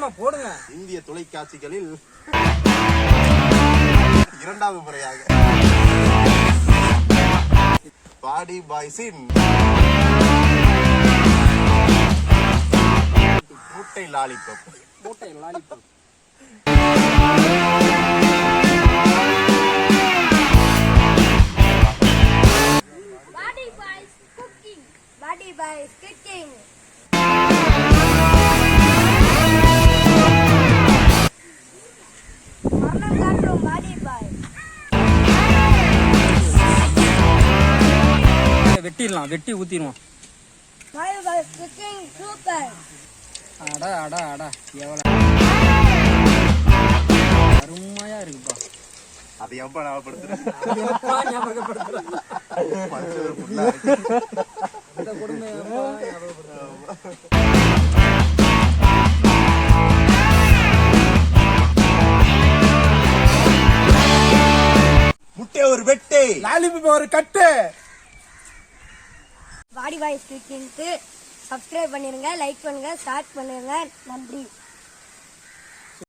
போடுங்கம்மா போடுங்க. இந்திய தொலைக்காட்சிகளில் இரண்டாவது முறையாக பாடி பாய்ஸின் மூட்டை lollipop. Body boys cooking. Body boy. வெட்டிடலாம், வெட்டி ஊத்திடுவோம். Body boys cooking super. அடா அடா அடா எவ்வளோ அருமையா இருக்குப்பா. அதை எப்ப ஞாபகப்படுத்துறேன்? முட்டை ஒரு வெட்டு, லாலிபப் ஒரு கட்டு. பாடி பாய்ஸ் குக்கிங்க்கு சப்ஸ்கிரைப் பண்ணிருங்க, லைக் பண்ணுங்க, ஷேர் பண்ணுங்க. நன்றி.